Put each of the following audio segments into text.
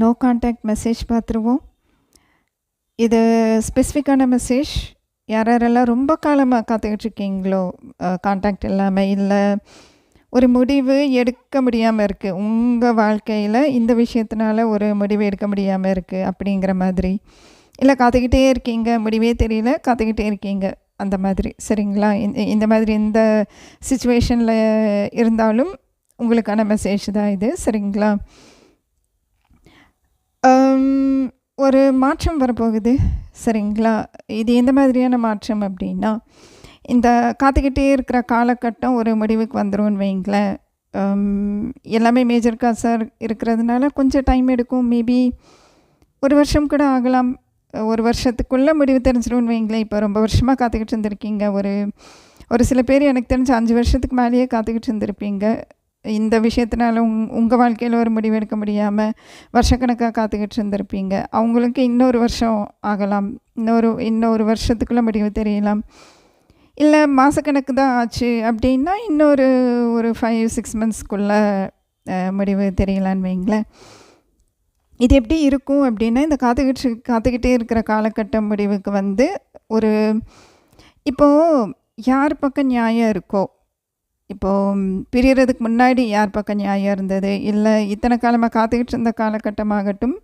No contact message பார்த்துருவோம். இது ஸ்பெசிஃபிக்கான message. யாரெல்லாம் ரொம்ப காலமாக காத்துக்கிட்டு இருக்கீங்களோ, கான்டாக்ட் இல்லாமல், இல்லை ஒரு முடிவு எடுக்க முடியாமல் இருக்குது, உங்கள் வாழ்க்கையில் இந்த விஷயத்தினால ஒரு முடிவு எடுக்க முடியாமல் இருக்குது அப்படிங்கிற மாதிரி, இல்லை காத்துக்கிட்டே இருக்கீங்க, முடிவே தெரியல, காத்துக்கிட்டே இருக்கீங்க, அந்த மாதிரி, சரிங்களா? இந்த மாதிரி எந்த சிச்சுவேஷனில் இருந்தாலும் உங்களுக்கான மெசேஜ் தான் இது, சரிங்களா? ஒரு மாற்றம் வரப்போகுது, சரிங்களா? இது எந்த மாதிரியான மாற்றம் அப்படின்னா, இந்த காத்துக்கிட்டே இருக்கிற காலகட்டம் ஒரு முடிவுக்கு வந்துரும்னு வைங்களேன். எல்லாமே மேஜர் காசாக இருக்கிறதுனால கொஞ்சம் டைம் எடுக்கும். மேபி ஒரு வருஷம் கூட ஆகலாம். ஒரு வருஷத்துக்குள்ளே முடிவு தெரிஞ்சிடும்னு வைங்களேன். இப்போ ரொம்ப வருஷமாக காத்துக்கிட்டு இருந்திருக்கீங்க. ஒரு சில பேர் எனக்கு தெரிஞ்சு 5 வருஷத்துக்கு மேலேயே காத்துக்கிட்டு இருந்திருப்பீங்க. இந்த விஷயத்தினால உங்கள் வாழ்க்கையில் ஒரு முடிவு எடுக்க முடியாமல் வருஷக்கணக்காக காத்துக்கிட்டு இருந்திருப்பீங்க. அவங்களுக்கு இன்னொரு வருஷம் ஆகலாம், இன்னொரு வருஷத்துக்குள்ளே முடிவு தெரியலாம். இல்லை மாதக்கணக்கு தான் ஆச்சு அப்படின்னா இன்னொரு 5-6 மந்த்ஸ்க்குள்ளே முடிவு தெரியலான்னு வைங்களேன். இது எப்படி இருக்கும் அப்படின்னா, இந்த காத்துக்கிட்டே இருக்கிற காலகட்டம் முடிவுக்கு இப்போது யார் பக்கம் நியாயம் இருக்கோ, இப்போது பிரியறதுக்கு முன்னாடி யார் பக்கம் நியாயம் இருந்தது, இல்லை இத்தனை காலமாக காத்துக்கிட்டு இருந்த காலகட்டமாகட்டும்,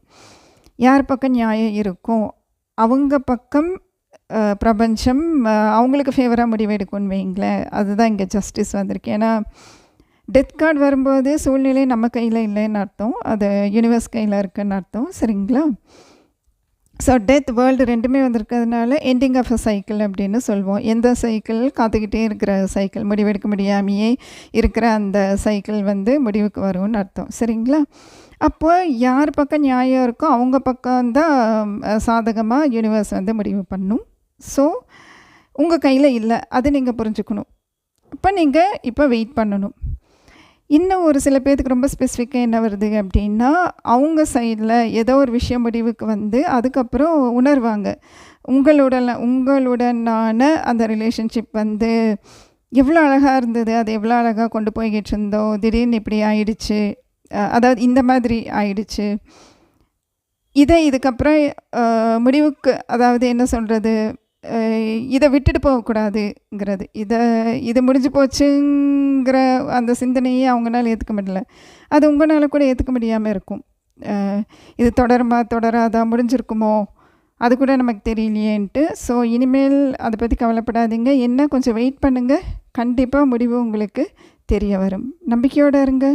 யார் பக்கம் நியாயம் இருக்கும், அவங்க பக்கம் பிரபஞ்சம் அவங்களுக்கு ஃபேவராக முடிவெடுக்கும்னு வைங்களேன். அதுதான் இங்கே ஜஸ்டிஸ் வந்திருக்கு. ஏன்னா டெத் கார்டு வரும்போது சூழ்நிலை நம்ம கையில் இல்லைன்னு அர்த்தம், அது யூனிவர்ஸ் கையில் இருக்குன்னு அர்த்தம், சரிங்களா? ஸோ டெத் வேர்ல்டு ரெண்டுமே வந்திருக்கிறதுனால எண்டிங் ஆஃப் அ சைக்கிள் அப்படின்னு சொல்லுவோம். எந்த சைக்கிள் காத்துக்கிட்டே இருக்கிற சைக்கிள், முடிவெடுக்க முடியாமையே இருக்கிற அந்த சைக்கிள் முடிவுக்கு வரும்னு அர்த்தம், சரிங்களா? அப்போ யார் பக்கம் நியாயம் இருக்கோ அவங்க பக்கம்தான் சாதகமாக யூனிவர்ஸ் முடிவு பண்ணும். ஸோ உங்கள் கையில் இல்லை, அது நீங்கள் புரிஞ்சுக்கணும். இப்போ வெயிட் பண்ணணும். இன்னும் ஒரு சில பேர்த்துக்கு ரொம்ப ஸ்பெசிஃபிக்காக என்ன வருது அப்படின்னா, அவங்க சைடில் ஏதோ ஒரு விஷயம் முடிவுக்கு அதுக்கப்புறம் உணர்வாங்க, உங்களுடனான அந்த ரிலேஷன்ஷிப் எவ்வளோ அழகாக இருந்தது, அது எவ்வளோ அழகாக கொண்டு போய்கிட்டு இருந்தோம், திடீர்னு இப்படி ஆயிடுச்சு, அதாவது இந்த மாதிரி ஆயிடுச்சு. இதுக்கப்புறம் முடிவுக்கு, அதாவது என்ன சொல்கிறது, இதை விட்டுட்டு போகக்கூடாதுங்கிறது, இது முடிஞ்சு போச்சுங்கிற அந்த சிந்தனையே அவங்களால ஏற்றுக்க முடியல. அது உங்களால் கூட ஏற்றுக்க முடியாமல் இருக்கும். இது தொடராதா, முடிஞ்சிருக்குமோ, அது கூட நமக்கு தெரியலையேன்ட்டு. ஸோ இனிமேல் அதை பற்றி கவலைப்படாதீங்க, என்ன கொஞ்சம் வெயிட் பண்ணுங்கள், கண்டிப்பாக முடிவு உங்களுக்கு தெரிய வரும். நம்பிக்கையோடு இருங்க.